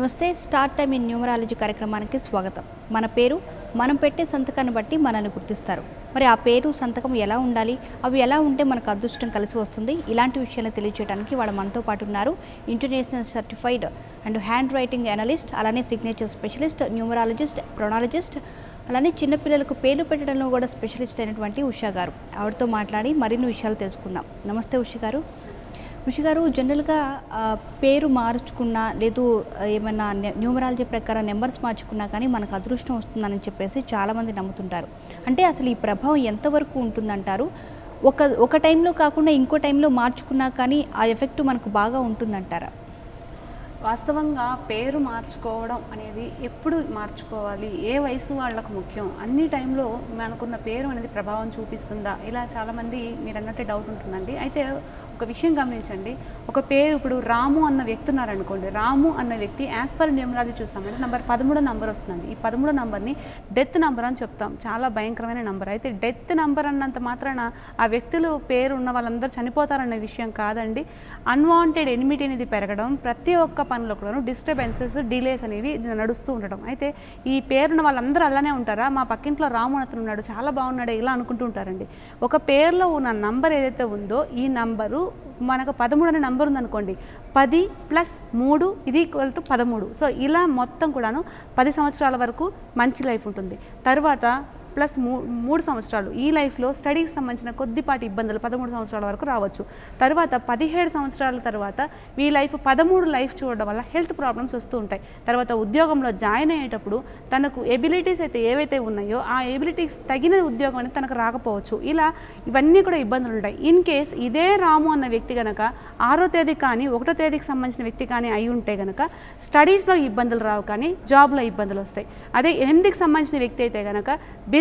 నమస్తే star time in numerology కార్యక్రమానికి స్వాగతం. మన పేరు మనం పెట్టే సంతకాన్ని బట్టి మనల్ని గుర్తిస్తారు. మరి ఆ పేరు సంతకం ఎలా ఉండాలి, అవి ఎలా ఉంటే మనకు అదృష్టం కలిసి వస్తుంది, ఇలాంటి విషయాలను తెలియజేయడానికి వాళ్ళు మనతో పాటు ఉన్నారు. International certified and hand writing analyst, అలానే సిగ్నేచర్ స్పెషలిస్ట్, న్యూమరాలజిస్ట్, ప్రొనాలజిస్ట్, అలానే చిన్నపిల్లలకు పేర్లు పెట్టడంలో కూడా స్పెషలిస్ట్ అయినటువంటి ఉషా గారు. ఆవిడతో మాట్లాడి మరిన్ని విషయాలు తెలుసుకుందాం. నమస్తే ఉషా గారు. ఉషా గారు, జనరల్గా పేరు మార్చుకున్నా లేదు ఏమైనా న్యూమరాలజీ ప్రకారం నెంబర్స్ మార్చుకున్నా కానీ మనకు అదృష్టం వస్తుందని చెప్పేసి చాలామంది నమ్ముతుంటారు. అంటే అసలు ఈ ప్రభావం ఎంతవరకు ఉంటుందంటారు? ఒక టైంలో కాకుండా ఇంకో టైంలో మార్చుకున్నా కానీ ఆ ఎఫెక్ట్ మనకు బాగా ఉంటుందంటారా? వాస్తవంగా పేరు మార్చుకోవడం అనేది ఎప్పుడు మార్చుకోవాలి, ఏ వయసు వాళ్ళకు ముఖ్యం, అన్ని టైంలో మనకున్న పేరు అనేది ప్రభావం చూపిస్తుందా, ఇలా చాలామంది మీరు అన్నట్టే డౌట్ ఉంటుందండి. అయితే ఒక విషయం గమనించండి, ఒక పేరు ఇప్పుడు రాము అన్న వ్యక్తి ఉన్నారనుకోండి, రాము అన్న వ్యక్తి యాజ్ పర్ న్యూమరాలజీ చూస్తామంటే నంబర్ 13 నంబర్ వస్తుందండి. ఈ 13 నంబర్ని డెత్ నంబర్ అని చెప్తాం, చాలా భయంకరమైన నంబర్. అయితే డెత్ నంబర్ అన్నంత మాత్రాన ఆ వ్యక్తులు పేరు ఉన్న వాళ్ళందరూ చనిపోతారన్న విషయం కాదండి. అన్వాంటెడ్ ఎనిమిటీ అనేది పెరగడం, ప్రతి ఒక్క పనిలో కూడా డిస్టర్బెన్సెస్, డిలేస్ అనేవి నడుస్తూ ఉండడం. అయితే ఈ పేరున్న వాళ్ళందరూ అలానే ఉంటారా? మా పక్కింట్లో రాము అతను ఉన్నాడు, చాలా బాగున్నాడు, ఇలా అనుకుంటూ ఉంటారండి. ఒక పేరులో ఉన్న నంబర్ ఏదైతే ఉందో, ఈ నంబరు మనకు 13 అనే నంబర్ ఉందనుకోండి, 10 + 3 = 13. సో ఇలా మొత్తం కూడాను 10 సంవత్సరాల వరకు మంచి లైఫ్ ఉంటుంది. తర్వాత ప్లస్ 3 సంవత్సరాలు ఈ లైఫ్లో స్టడీకి సంబంధించిన కొద్దిపాటి ఇబ్బందులు 13 సంవత్సరాల వరకు రావచ్చు. తర్వాత 17 సంవత్సరాల తర్వాత ఈ లైఫ్ 13 లైఫ్ చూడడం వల్ల హెల్త్ ప్రాబ్లమ్స్ వస్తూ ఉంటాయి. తర్వాత ఉద్యోగంలో జాయిన్ అయ్యేటప్పుడు తనకు ఎబిలిటీస్ అయితే ఏవైతే ఉన్నాయో ఆ ఎబిలిటీస్ తగిన ఉద్యోగం అనేది తనకు రాకపోవచ్చు. ఇలా ఇవన్నీ కూడా ఇబ్బందులు ఉంటాయి. ఇన్ కేస్ ఇదే రాము అన్న వ్యక్తి కనుక 6వ తేదీ కానీ 1వ తేదీకి సంబంధించిన వ్యక్తి కానీ అయి ఉంటే కనుక స్టడీస్లో ఇబ్బందులు రావు, కానీ జాబ్లో ఇబ్బందులు వస్తాయి. అదే 8కి సంబంధించిన వ్యక్తి అయితే కనుక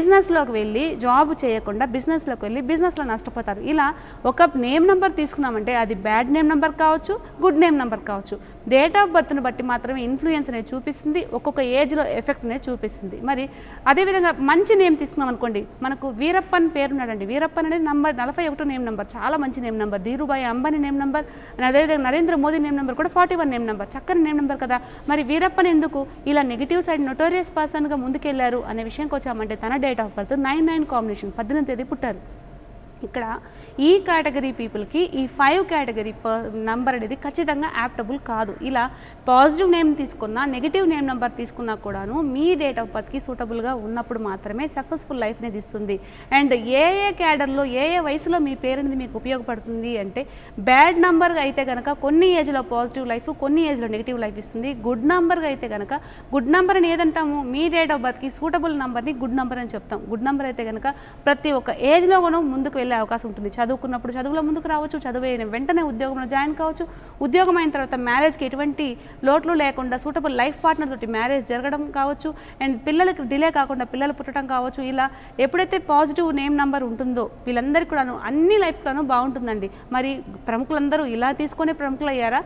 బిజినెస్లోకి వెళ్ళి జాబ్ చేయకుండా బిజినెస్లోకి వెళ్ళి బిజినెస్లో నష్టపోతారు. ఇలా ఒక నేమ్ నెంబర్ తీసుకున్నామంటే అది బ్యాడ్ నేమ్ నెంబర్ కావచ్చు, గుడ్ నేమ్ నెంబర్ కావచ్చు. డేట్ ఆఫ్ బర్త్ని బట్టి మాత్రమే ఇన్ఫ్లుయెన్స్ అనేది చూపిస్తుంది, ఒక్కొక్క ఏజ్లో ఎఫెక్ట్ అనేది చూపిస్తుంది. మరి అదేవిధంగా మంచి నేమ్ తీసుకున్నాం అనుకోండి, మనకు వీరప్పన్ పేరున్నాడండి. వీరప్పన్ అనేది నంబర్ 41 నేమ్ నెంబర్, చాలా మంచి name number. Dhirubhai Ambani name number, అదేవిధంగా నరేంద్ర మోదీ నేమ్ నెంబర్ కూడా 41 నేమ్ నెంబర్, చక్కని నేమ్ నెంబర్ కదా. మరి వీరప్పన్ ఎందుకు ఇలా నెగిటివ్ సైడ్ నోటోరియస్ పర్సన్గా ముందుకెళ్లారు అనే విషయంకి వచ్చామంటే తన డేట్ ఆఫ్ బర్త్ 9/9 కాంబినేషన్, 18వ తేదీ పుట్టారు. ఇక్కడ ఈ కేటగిరీ పీపుల్కి ఈ 5 కేటగిరీ నంబర్ అనేది ఖచ్చితంగా యాప్టబుల్ కాదు. ఇలా పాజిటివ్ నేమ్ తీసుకున్నా నెగిటివ్ నేమ్ నెంబర్ తీసుకున్నా కూడాను మీ డేట్ ఆఫ్ బర్త్కి సూటబుల్గా ఉన్నప్పుడు మాత్రమే సక్సెస్ఫుల్ లైఫ్ అనేది ఇస్తుంది. అండ్ ఏ క్యాడర్లో ఏ వయసులో మీ పేరు అనేది మీకు ఉపయోగపడుతుంది అంటే, బ్యాడ్ నంబర్గా అయితే కనుక కొన్ని ఏజ్లో పాజిటివ్ లైఫ్, కొన్ని ఏజ్లో నెగిటివ్ లైఫ్ ఇస్తుంది. గుడ్ నంబర్గా అయితే కనుక, గుడ్ నంబర్ అని ఏదంటాము, మీ డేట్ ఆఫ్ బర్త్కి సూటబుల్ నంబర్ని గుడ్ నంబర్ అని చెప్తాం. గుడ్ నంబర్ అయితే కనుక ప్రతి ఒక్క ఏజ్లో కూడా ముందుకు వెళ్ళే అవకాశం ఉంటుంది. చదువుకున్నప్పుడు చదువులో ముందుకు రావచ్చు, చదువైన వెంటనే ఉద్యోగంలో జాయిన్ కావచ్చు, ఉద్యోగం అయిన తర్వాత మ్యారేజ్కి ఎటువంటి లోట్లు లేకుండా సూటబుల్ లైఫ్ పార్ట్నర్ తోటి మ్యారేజ్ జరగడం కావచ్చు, అండ్ పిల్లలకి డిలే కాకుండా పిల్లలు పుట్టడం కావచ్చు. ఇలా ఎప్పుడైతే పాజిటివ్ నేమ్ నెంబర్ ఉంటుందో వీళ్ళందరికీ కూడాను అన్ని లైఫ్ కూడాను బాగుంటుందండి. మరి ప్రముఖులందరూ ఇలా తీసుకునే ప్రముఖులు అయ్యారా,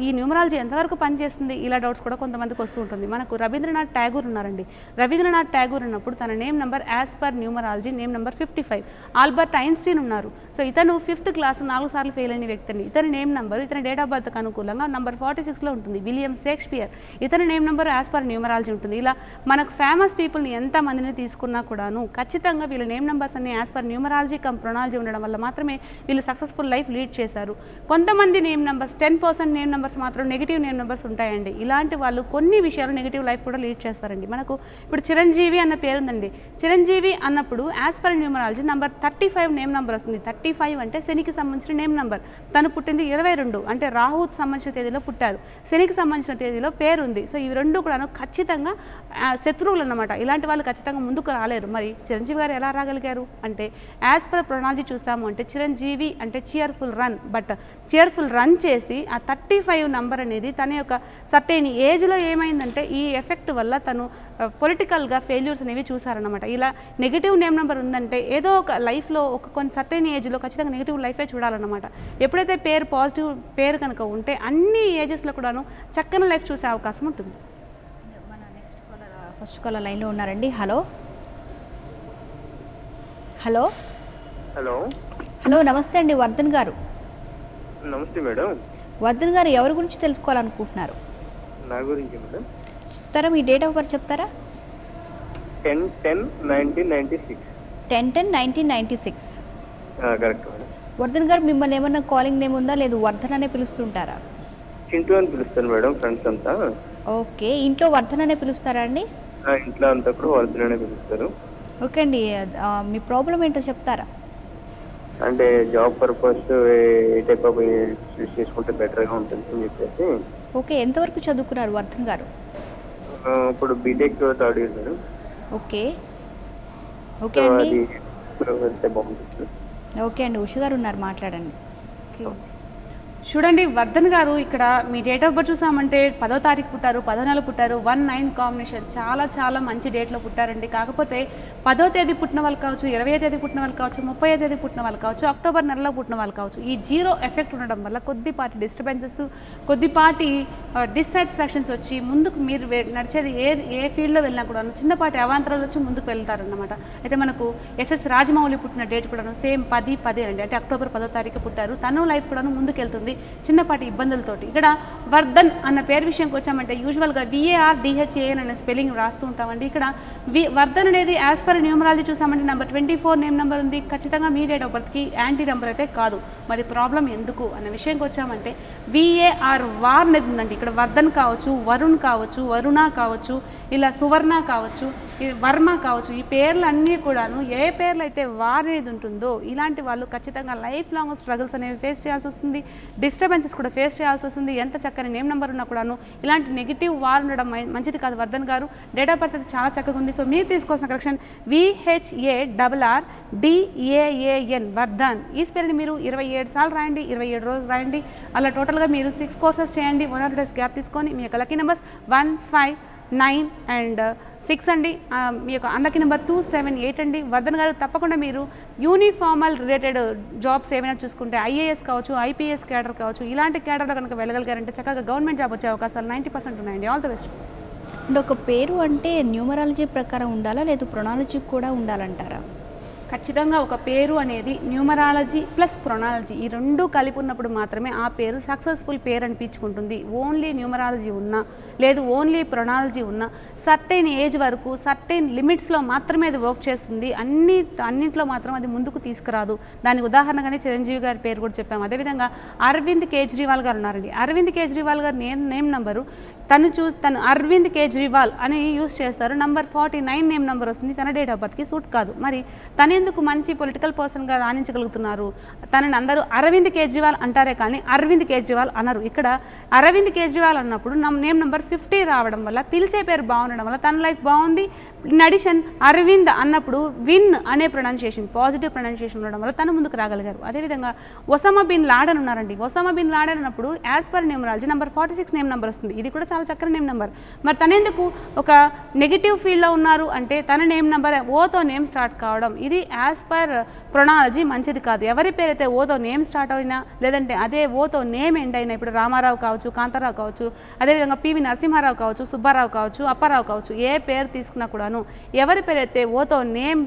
ఈ న్యూమరాలజీ ఎంతవరకు పనిచేస్తుంది, ఇలా డౌట్స్ కూడా కొంతమందికి వస్తూ ఉంటుంది. మనకు రవీంద్రనాథ్ ట్యాగూర్ ఉన్నారండి. రవీంద్రనాథ్ ట్యాగూర్ ఉన్నప్పుడు తన name number as per numerology name number 55. Albert Einstein ఉన్నారు. సో ఇతను 5th క్లాస్ 4 సార్లు ఫెయిల్ అయిన వ్యక్తి అండి. ఇతని నేమ్ నెంబర్ ఇతని డేట్ ఆఫ్ బర్త్కి అనుకూలంగా నంబర్ 46లో ఉంటుంది. విలియం షేక్స్పియర్, ఇతని name number as per numerology ఉంటుంది. ఇలా మనకు ఫేమస్ పీపుల్ని ఎంతమందిని తీసుకున్నా కూడాను ఖచ్చితంగా వీళ్ళ నేమ్ నెంబర్స్ అన్ని యాజ్ పర్ న్యూమరాలజీ ప్రొనాలజీ ఉండడం వల్ల మాత్రమే వీళ్ళు సక్సెస్ఫుల్ లైఫ్ లీడ్ చేశారు. కొంతమంది నేమ్ నెంబర్స్ 10% నేమ్ నెంబర్స్ మాత్రం నెగిటివ్ నేమ్ నెంబర్స్ ఉంటాయండి. ఇలాంటి వాళ్ళు కొన్ని విషయాలు నెగిటివ్ లైఫ్ కూడా లీడ్ చేస్తారండి. మనకు ఇప్పుడు చిరంజీవి అన్న పేరు ఉందండి. చిరంజీవి అన్నప్పుడు as per numerology number 35 name number వస్తుంది. 35 అంటే శనికి సంబంధించిన నేమ్ నెంబర్. తను పుట్టింది 22 అంటే రాహుకి సంబంధించిన తేదీలో పుట్టారు, శనికి సంబంధించిన తేదీలో పేరు ఉంది. సో ఇవి రెండు కూడా ఖచ్చితంగా శత్రువులు అన్నమాట. ఇలాంటి వాళ్ళు ఖచ్చితంగా ముందుకు రాలేరు. మరి చిరంజీవి గారు ఎలా రాగలిగారు అంటే, యాజ్ పర్ ప్రొనాలజీ చూస్తాము అంటే చిరంజీవి అంటే cheerful run, but cheerful run చేసి ఆ 35 నంబర్ అనేది తన యొక్క సర్టైన్ ఏజ్లో ఏమైందంటే ఈ ఎఫెక్ట్ వల్ల తను పొలిటికల్గా ఫెయిల్యూర్స్ అనేవి చూసారనమాట. ఇలా నెగిటివ్ నేమ్ నెంబర్ ఉందంటే ఏదో ఒక లైఫ్లో ఒక కొన్ని సర్టైన్ ఏజ్లో ఖచ్చితంగా నెగిటివ్ లైఫే చూడాలన్నమాట. ఎప్పుడైతే పేరు పాజిటివ్ పేరు కనుక ఉంటే అన్ని ఏజెస్లో కూడాను చక్కని లైఫ్ చూసే అవకాశం ఉంటుంది. మన నెక్స్ట్ కాలర్, ఫస్ట్ కాలర్ లైన్లో ఉన్నారండి. హలో హలో హలో హలో నమస్తే అండి, వర్ధన్ గారు. నమస్తే మేడం. వర్ధన్ గారు ఎవరి గురించి తెలుసుకోవాలనుకుంటున్నారు? నా గురించి మేడం. చెప్తారా? మీ డేట్ ఆఫ్ బర్త్ చెప్తారా? 10/10/1996. 10/10/1996. Correct madam. వర్ధన్ గారు, మిమ్మల్ని ఏమన్నా కాలింగ్ నేమ్ ఉందా, లేదు వర్ధన్ అనే పిలుస్తుంటారా? చింటూ అని పిలుస్తాను మేడం, ఫ్రెండ్స్ అంతా. ఓకే, ఇంట్లో వర్ధన్ అనే పిలుస్తారా అండి? ఇంట్లో అంతా కూడా వర్ధన్ పిలుస్తారు. ఓకే అండి, మీ ప్రాబ్లం ఏంటో చెప్తారా? అంటే జాబ్ పర్పస్ ఏ టైప్ ఆఫ్ చూస్ చేసుకుంటే బెటర్గా ఉంటుంది అని చెప్పేసి. ఓకే, ఎంతవరకు చదువుకున్నారు వర్ధన్ గారు? ఇప్పుడు BTech third year madam. Okay okay అండి. వెళ్తే బాగుంటుంది. ఓకే అండి, ఉష గారు ఉన్నారు, మాట్లాడండి. చూడండి వర్ధన్ గారు, ఇక్కడ మీ డేట్ ఆఫ్ బర్త్ చూసామంటే 10వ తారీఖు పుట్టారు, 10వ నెల పుట్టారు, 1-9 కాంబినేషన్, చాలా చాలా మంచి డేట్లో పుట్టారండి. కాకపోతే 10వ తేదీ పుట్టిన వాళ్ళు కావచ్చు, 20వ తేదీ పుట్టిన వాళ్ళు కావచ్చు, 30వ తేదీ పుట్టిన వాళ్ళు కావచ్చు, అక్టోబర్ నెలలో పుట్టిన వాళ్ళు కావచ్చు, ఈ 0 ఎఫెక్ట్ ఉండడం వల్ల కొద్దిపాటి డిస్టర్బెన్సెస్, కొద్దిపాటి డిస్సాటిస్ఫాక్షన్స్ వచ్చి ముందుకు మీరు నడిచేది ఏ ఫీల్డ్లో వెళ్ళినా కూడా చిన్నపాటి అవాంతరాలు వచ్చి ముందుకు వెళ్తారన్నమాట. అయితే మనకు ఎస్ఎస్ రాజమౌళి పుట్టిన డేట్ కూడా సేమ్ 10/10 అండి, అంటే అక్టోబర్ 10వ తారీఖు పుట్టారు. తను లైఫ్ కూడా ముందుకు వెళ్తుంది చిన్నపాటి ఇబ్బందులతోటి. ఇక్కడ వర్ధన్ అన్న పేరు విషయంకి వచ్చామంటే యూజువల్గా VARDHAN అనే స్పెల్లింగ్ రాస్తూ ఉంటామండి. ఇక్కడ వర్ధన్ అనేది యాజ్ పర్ న్యూమరాలజీ చూసామంటే నెంబర్ 24 నేమ్ నెంబర్ ఉంది. ఖచ్చితంగా మీ డేట్ ఆఫ్ బర్త్కి యాంటీ నెంబర్ అయితే కాదు. మరి ప్రాబ్లం ఎందుకు అన్న విషయంకి వచ్చామంటే VAR వార్ అనేది ఉందండి. ఇక్కడ వర్ధన్ కావచ్చు, వరుణ్ కావచ్చు, వరుణ కావచ్చు, ఇలా సువర్ణ కావచ్చు, వర్మ కావచ్చు, ఈ పేర్లు అన్నీ కూడాను ఏ పేర్లు అయితే వార్ అనేది ఉంటుందో ఇలాంటి వాళ్ళు ఖచ్చితంగా లైఫ్ లాంగ్ స్ట్రగుల్స్ అనేవి ఫేస్ చేయాల్సి వస్తుంది, డిస్టర్బెన్సెస్ కూడా ఫేస్ చేయాల్సి వస్తుంది. ఎంత చక్కని నేమ్ నెంబర్ ఉన్నా కూడాను ఇలాంటి నెగిటివ్ వార్ ఉండడం మంచిది కాదు. వర్ధన్ గారు డేట్ ఆఫ్ బర్త్ అయితే చాలా చక్కగా ఉంది. సో మీరు తీసుకోవాల్సిన కరెక్షన్ VHARRDAAN వర్ధన్. ఈ స్పెల్ని మీరు 27 సార్లు రాయండి, 27 రోజులు రాయండి. అలా టోటల్గా మీరు 6 కోర్సెస్ చేయండి. 1 or 2 days గ్యాప్ తీసుకొని మీ యొక్క లక్కీ నెంబర్స్ 1, 5, 9 and 6 అండి. మీ యొక్క అన్నకి నెంబర్ 2, 7, 8 అండి. వర్ధన్ గారు తప్పకుండా మీరు యూనిఫార్మల్ రిలేటెడ్ జాబ్స్ ఏమైనా చూసుకుంటే IAS కావచ్చు, IPS క్యాడర్ కావచ్చు, ఇలాంటి క్యాడర్లో కనుక వెళ్ళగలిగారంటే చక్కగా గవర్నమెంట్ జాబ్ వచ్చే అవకాశాలు 90% ఉన్నాయండి. All the best. అంటే ఒక పేరు అంటే న్యూమరాలజీ ప్రకారం ఉండాలా, లేదు ప్రొనాలజీ కూడా ఉండాలంటారా? ఖచ్చితంగా ఒక పేరు అనేది న్యూమరాలజీ ప్లస్ ప్రొనాలజీ ఈ రెండు కలిపి ఉన్నప్పుడు మాత్రమే ఆ పేరు సక్సెస్ఫుల్ పేరు అనిపించుకుంటుంది. ఓన్లీ న్యూమరాలజీ ఉన్నా, లేదు ఓన్లీ ప్రొనాలజీ ఉన్నా, సర్టెన్ ఏజ్ వరకు సర్టెన్ లిమిట్స్లో మాత్రమే అది వర్క్ చేస్తుంది. అన్నింటిలో మాత్రం అది ముందుకు తీసుకురాదు. దానికి ఉదాహరణగానే చిరంజీవి గారి పేరు కూడా చెప్పాము. అదేవిధంగా అరవింద్ కేజ్రీవాల్ గారు ఉన్నారండి. అరవింద్ కేజ్రీవాల్ గారు నేమ్ నెంబరు తను అరవింద్ కేజ్రీవాల్ అని యూజ్ చేస్తారు. నంబర్ 49 నేమ్ నెంబర్ వస్తుంది. తన డేట్ ఆఫ్ బర్త్కి సూట్ కాదు. మరి తను ఎందుకు మంచి పొలిటికల్ పర్సన్గా రాణించగలుగుతున్నారు? తనని అందరూ అరవింద్ కేజ్రీవాల్ అంటారే కానీ అరవింద్ కేజ్రీవాల్ అనరు. ఇక్కడ అరవింద్ కేజ్రీవాల్ అన్నప్పుడు నేమ్ నెంబర్ 50 రావడం వల్ల, పిలిచే పేరు బాగుండడం వల్ల తన లైఫ్ బాగుంది. ఇన్ అడిషన్ అరవింద్ అన్నప్పుడు విన్ అనే ప్రొనౌన్సియేషన్, పాజిటివ్ ప్రొనౌన్సియేషన్ ఉండడం వల్ల తను ముందుకు రాగలిగారు. అదేవిధంగా ఒసామా బిన్ లాడెన్ ఉన్నారండి. ఒసామా బిన్ లాడెన్ అన్నప్పుడు as per numerology number 46 name number వస్తుంది. ఇది కూడా చాలా చక్కని నేమ్ నెంబర్. మరి తనెందుకు ఒక నెగిటివ్ ఫీల్డ్లో ఉన్నారు అంటే తన నేమ్ నెంబర్ ఓతో నేమ్ స్టార్ట్ కావడం, ఇది యాజ్ పర్ ప్రొనాలజీ మంచిది కాదు. ఎవరి పేరైతే ఓతో నేమ్ స్టార్ట్ అయినా, లేదంటే అదే ఓతో నేమ్ ఎండ్ అయినా, ఇప్పుడు రామారావు కావచ్చు, కాంతారావు కావచ్చు, అదేవిధంగా PV నరసింహారావు కావచ్చు, సుబ్బారావు కావచ్చు, అప్పారావు కావచ్చు, ఏ పేరు తీసుకున్నా కూడాను ఎవరి పేరైతే ఓతో నేమ్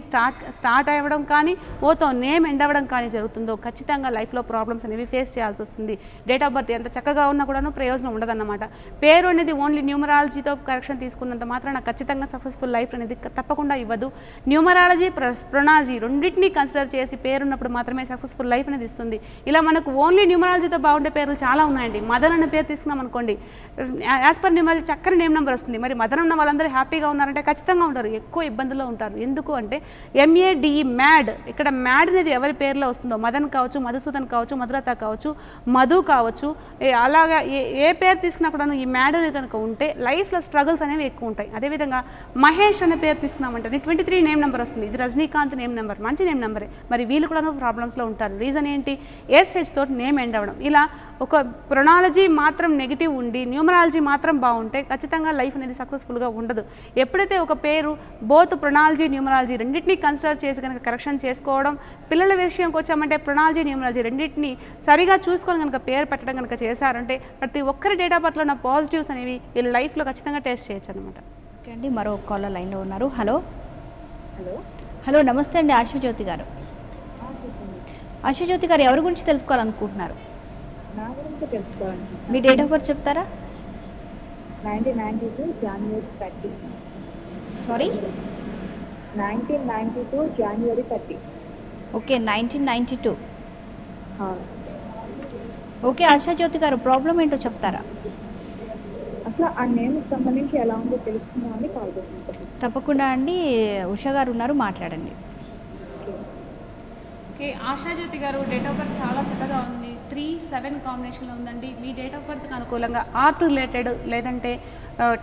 స్టార్ట్ అవ్వడం కానీ ఓతో నేమ్ ఎండ్ అవ్వడం కానీ జరుగుతుందో ఖచ్చితంగా లైఫ్లో ప్రాబ్లమ్స్ అనేవి ఫేస్ చేయాల్సి వస్తుంది. డేట్ ఆఫ్ బర్త్ ఎంత చక్కగా ఉన్నా కూడాను ప్రయోజనం ఉండదన్నమాట. పేరు అనేది ఓన్లీ న్యూమరాలజీతో కరెక్షన్ తీసుకున్నంత మాత్రాన ఖచ్చితంగా సక్సెస్ఫుల్ లైఫ్ అనేది తప్పకుండా ఇవ్వదు. న్యూమరాలజీ ప్రొనాలజీ రెండింటినీ కన్సిడర్ చేసి పేరున్నప్పుడు మాత్రమే సక్సెస్ఫుల్ లైఫ్ అనేది ఇస్తుంది. ఇలా మనకు ఓన్లీ న్యూమరాలజీతో బాగుండే పేర్లు చాలా ఉన్నాయండి. మదన్ అనే పేరు తీసుకున్నాం అనుకోండి, యాజ్ పర్ న్యూమరాలజీ చక్కని నేమ్ నెంబర్ వస్తుంది. మరి మదన్ ఉన్న వాళ్ళందరూ హ్యాపీగా ఉన్నారంటే ఖచ్చితంగా ఉంటారు, ఎక్కువ ఇబ్బందుల్లో ఉంటారు. ఎందుకు అంటే MADE మ్యాడ్. ఇక్కడ మ్యాడ్ అనేది ఎవరి పేరులో వస్తుందో, మదన్ కావచ్చు, మధుసూదన్ కావచ్చు, మధులత కావచ్చు, మధు కావచ్చు, అలాగా ఏ పేరు తీసుకున్నా కూడా ఈ మ్యాడ్ అనేది కనుక ఉంటే లైఫ్లో స్ట్రగుల్స్ అనేవి ఎక్కువ ఉంటాయి. అదేవిధంగా మహేష్ అనే పేరు తీసుకున్నామంటే 23 నేమ్ నెంబర్ వస్తుంది. ఇది రజనీకాంత్ నేమ్ నెంబర్, మంచి నేమ్ నెంబరే. మరి వీళ్ళు కూడా ప్రాబ్లమ్స్లో ఉంటారు. రీజన్ ఏంటి? SH తోటి నేమ్ ఎండ్ అవ్వడం. ఇలా ఒక ప్రొనాలజీ మాత్రం నెగిటివ్ ఉండి న్యూమరాలజీ మాత్రం బాగుంటే ఖచ్చితంగా లైఫ్ అనేది సక్సెస్ఫుల్గా ఉండదు. ఎప్పుడైతే ఒక పేరు బోత్ ప్రొనాలజీ న్యూమరాలజీ రెండింటినీ కన్సిడర్ చేసి కనుక కరెక్షన్ చేసుకోవడం, పిల్లల విషయంకి వచ్చామంటే ప్రొనాలజీ న్యూమరాలజీ రెండింటినీ సరిగా చూసుకొని కనుక పేరు పెట్టడం కనుక చేశారంటే ప్రతి ఒక్కరి డేట్ ఆఫ్ బర్త్లో ఉన్న పాజిటివ్స్ అనేవి వీళ్ళ లైఫ్లో ఖచ్చితంగా టేస్ట్ చేయొచ్చు అనమాట. ఓకే అండి, మరో కాలర్ లైన్లో ఉన్నారు. హలో హలో నమస్తే అండి, ఆశాజ్యోతి గారు. ఆశాజ్యోతి గారు, ఎవరి గురించి తెలుసుకోవాలనుకుంటున్నారు? నా గురించి తెలుసుకోవాలి. మీ డేట్ ఆఫ్ బర్త్ చెప్తారా? 1992 January 30. Sorry, 1992 January 30. ఓకే 1992. అవును. ఓకే ఆశాజ్యోతి గారు, ప్రాబ్లం ఏంటో చెప్తారా? అసలు ఆ నేమ్ సంబంధించి ఎలా ఉందో తెలుసుకుందామని కాల్ చేస్తున్నాను. తప్పకుండా అండి, ఉషా గారు ఉన్నారు, మాట్లాడండి. ఓకే, ఆశాజ్యోతి గారు డేట్ ఆఫ్ బర్త్ చాలా చక్కగా ఉంది. 3-7 కాంబినేషన్లో ఉందండి. మీ డేట్ ఆఫ్ బర్త్కి అనుకూలంగా ఆర్ట్ రిలేటెడ్ లేదంటే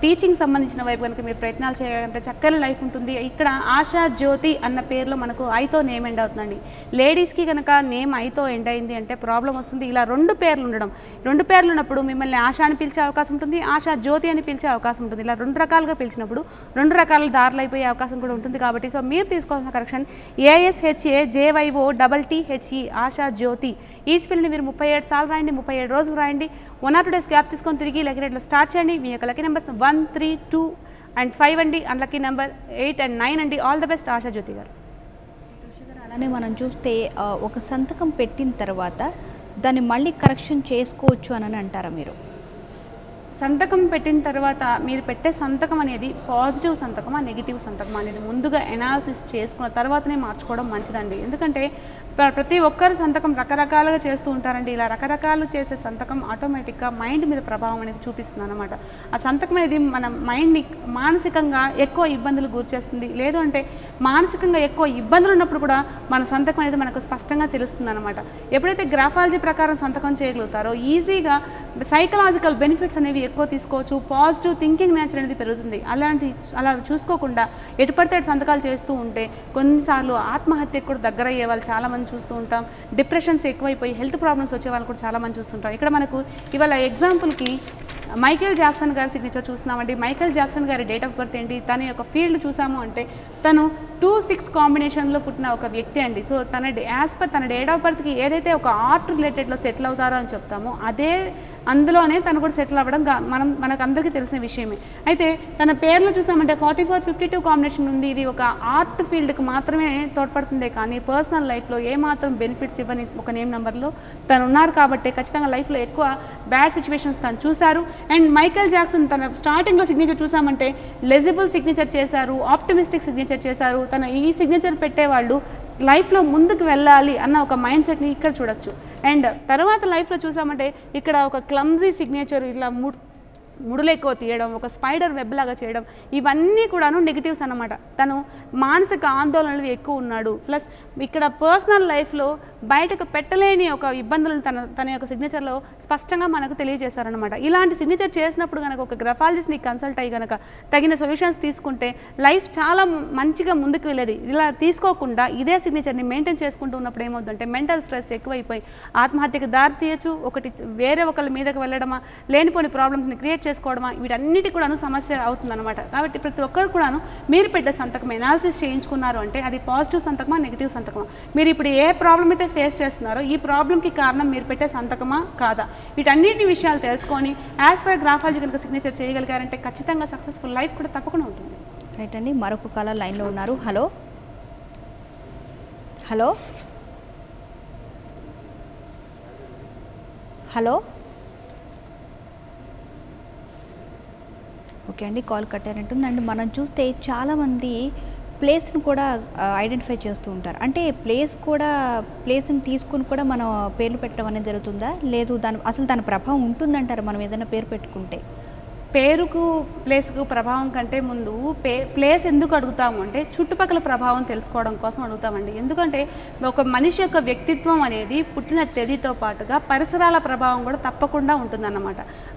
టీచింగ్ సంబంధించిన వైపు కనుక మీరు ప్రయత్నాలు చేయాలంటే చక్కని లైఫ్ ఉంటుంది. ఇక్కడ ఆశాజ్యోతి అన్న పేరులో మనకు ఐతో నేమ్ ఎండ్ అవుతుందండి. లేడీస్కి కనుక నేమ్ ఐతో ఎండ్ అయింది అంటే ప్రాబ్లం వస్తుంది. ఇలా 2 పేర్లు ఉండడం, 2 పేర్లు ఉన్నప్పుడు మిమ్మల్ని ఆశ అని పిలిచే అవకాశం ఉంటుంది, ఆశాజ్యోతి అని పిలిచే అవకాశం ఉంటుంది. ఇలా 2 రకాలుగా పిలిచినప్పుడు 2 రకాల దారులు అయిపోయే అవకాశం కూడా ఉంటుంది. కాబట్టి సో మీరు తీసుకోవాల్సిన కరెక్షన్ ASHAJYOTTHE ఆశాజ్యోతి. ఈ స్పెల్ని మీరు 37 సార్లు రాయండి, 37 రోజులు రాయండి. 1 or 2 days గ్యాప్ తీసుకొని తిరిగి లక్కీ రేట్లో స్టార్ట్ చేయండి. మీ యొక్క లక్కీ నెంబర్స్ 1, 3, 2 and 5 అండి. అన్లక్కీ నెంబర్ 8 and 9 అండి. ఆల్ ద బెస్ట్ ఆశాజ్యోతి గారు. అలానే మనం చూస్తే ఒక సంతకం పెట్టిన తర్వాత దాన్ని మళ్ళీ కరెక్షన్ చేసుకోవచ్చు అని అంటారా మీరు? సంతకం పెట్టిన తర్వాత మీరు పెట్టే సంతకం అనేది పాజిటివ్ సంతకమా నెగిటివ్ సంతకమా అనేది ముందుగా ఎనాలిసిస్ చేసుకున్న తర్వాతనే మార్చుకోవడం మంచిదండి. ఎందుకంటే ప్రతి ఒక్కరి సంతకం రకరకాలుగా చేస్తూ ఉంటారండి. ఇలా రకరకాలు చేసే సంతకం ఆటోమేటిక్గా మైండ్ మీద ప్రభావం అనేది చూపిస్తుంది అనమాట. ఆ సంతకం అనేది మన మైండ్ని మానసికంగా ఎక్కువ ఇబ్బందులు గురిచేస్తుంది. లేదు అంటే మానసికంగా ఎక్కువ ఇబ్బందులు ఉన్నప్పుడు కూడా మన సంతకం అనేది మనకు స్పష్టంగా తెలుస్తుంది అనమాట. ఎప్పుడైతే గ్రాఫాలజీ ప్రకారం సంతకం చేయగలుగుతారో ఈజీగా సైకలాజికల్ బెనిఫిట్స్ అనేవి ఎక్కువ తీసుకోవచ్చు. పాజిటివ్ థింకింగ్ నేచర్ అనేది పెరుగుతుంది. అలా చూసుకోకుండా ఎటు పడితే సంతకాలు చేస్తూ ఉంటే కొన్నిసార్లు ఆత్మహత్యకు కూడా దగ్గర అయ్యే వాళ్ళు చాలామంది చూస్తూ ఉంటాం. డిప్రెషన్స్ ఎక్కువైపోయి హెల్త్ ప్రాబ్లమ్స్ వచ్చే వాళ్ళు కూడా చాలామంది చూస్తుంటాం. ఇక్కడ మనకు ఇవాళ ఎగ్జాంపుల్కి మైకేల్ జాక్సన్ గారి సిగ్నేచర్ చూస్తున్నామండి. మైకేల్ జాక్సన్ గారి డేట్ ఆఫ్ బర్త్ ఏంటి, తన యొక్క ఫీల్డ్ చూసాము అంటే తను 2-6 కాంబినేషన్లో పుట్టిన ఒక వ్యక్తి అండి. సో యాజ్ పర్ తన డేట్ ఆఫ్ బర్త్కి ఏదైతే ఒక ఆర్ట్ రిలేటెడ్లో సెటిల్ అవుతారో అని చెప్తామో అదే అందులోనే తను కూడా సెటిల్ అవ్వడం మనకు అందరికీ తెలిసిన విషయమే. అయితే తన పేర్లో చూసామంటే 44-52 కాంబినేషన్ ఉంది. ఇది ఒక ఆర్ట్ ఫీల్డ్కి మాత్రమే తోడ్పడుతుందే కానీ పర్సనల్ లైఫ్లో ఏమాత్రం బెనిఫిట్స్ ఇవ్వని ఒక నేమ్ నెంబర్లో తను ఉన్నారు. కాబట్టి ఖచ్చితంగా లైఫ్లో ఎక్కువ బ్యాడ్ సిచ్యువేషన్స్ తను చూశారు. అండ్ మైకేల్ జాక్సన్ తన స్టార్టింగ్లో సిగ్నేచర్ చూసామంటే లెజిబుల్ సిగ్నేచర్ చేశారు, ఆప్టిమిస్టిక్ సిగ్నేచర్ చేశారు. తన ఈ సిగ్నేచర్ పెట్టేవాళ్ళు లైఫ్లో ముందుకు వెళ్ళాలి అన్న ఒక మైండ్ సెట్ని ఇక్కడ చూడొచ్చు. అండ్ తర్వాత లైఫ్లో చూసామంటే ఇక్కడ ఒక క్లమ్జీ సిగ్నేచర్, ఇట్లా ముడులు ఎక్కువ తీయడం, ఒక స్పైడర్ వెబ్ లాగా చేయడం, ఇవన్నీ కూడాను నెగిటివ్స్ అన్నమాట. తను మానసిక ఆందోళనలు ఎక్కువ ఉన్నాడు. ప్లస్ ఇక్కడ పర్సనల్ లైఫ్లో బయటకు పెట్టలేని ఒక ఇబ్బందులను తన యొక్క సిగ్నేచర్లో స్పష్టంగా మనకు తెలియజేశారనమాట. ఇలాంటి సిగ్నేచర్ చేసినప్పుడు కనుక ఒక గ్రఫాలజిస్ట్ని కన్సల్ట్ అయ్యి కనుక తగిన సొల్యూషన్స్ తీసుకుంటే లైఫ్ చాలా మంచిగా ముందుకు వెళ్ళేది. ఇలా తీసుకోకుండా ఇదే సిగ్నేచర్ని మెయింటైన్ చేసుకుంటూ ఉన్నప్పుడు ఏమవుతుందంటే మెంటల్ స్ట్రెస్ ఎక్కువైపోయి ఆత్మహత్యకు దారి తీయచ్చు. ఒకటి వేరే ఒకళ్ళ మీదకి వెళ్ళడమా, లేనిపోని ప్రాబ్లమ్స్ని క్రియేట్ చేసుకోవడమా, వీటన్నిటి కూడాను సమస్య అవుతుందన్నమాట. కాబట్టి ప్రతి ఒక్కరు కూడాను మీరు పెట్టే సంతకం ఎనాలిసిస్ చేయించుకున్నారు అంటే అది పాజిటివ్ సంతకమా నెగిటివ్ సంతకమా, మీరు ఇప్పుడు ఏ ప్రాబ్లం అయితే ఫేస్ చేస్తున్నారో ఈ ప్రాబ్లంకి కారణం మీరు పెట్టే సంతకమా కాదా, వీటన్నిటి విషయాలు తెలుసుకొని యాజ్ పర్ గ్రాఫాలజీ కనుక సిగ్నేచర్ చేయగలిగారంటే ఖచ్చితంగా సక్సెస్ఫుల్ లైఫ్ కూడా తప్పకుండా ఉంటుంది. రైట్ అండి, మరొక కాలర్ లైన్లో ఉన్నారు. హలో హలో హలో ఓకే అండి, కాల్ కట్టారంటుంది. అండ్ మనం చూస్తే చాలామంది ప్లేస్ని కూడా ఐడెంటిఫై చేస్తూ ఉంటారు. అంటే ప్లేస్ని తీసుకుని కూడా మనం పేర్లు పెట్టడం అనేది జరుగుతుందా, లేదు అసలు దాని ప్రభావం ఉంటుందంటారు మనం ఏదైనా పేరు పెట్టుకుంటే? పేరుకు ప్లేస్కు ప్రభావం కంటే ముందు ప్లేస్ ఎందుకు అడుగుతాము అంటే చుట్టుపక్కల ప్రభావం తెలుసుకోవడం కోసం అడుగుతామండి. ఎందుకంటే ఒక మనిషి యొక్క వ్యక్తిత్వం అనేది పుట్టిన తేదీతో పాటుగా పరిసరాల ప్రభావం కూడా తప్పకుండా ఉంటుందన్నమాట.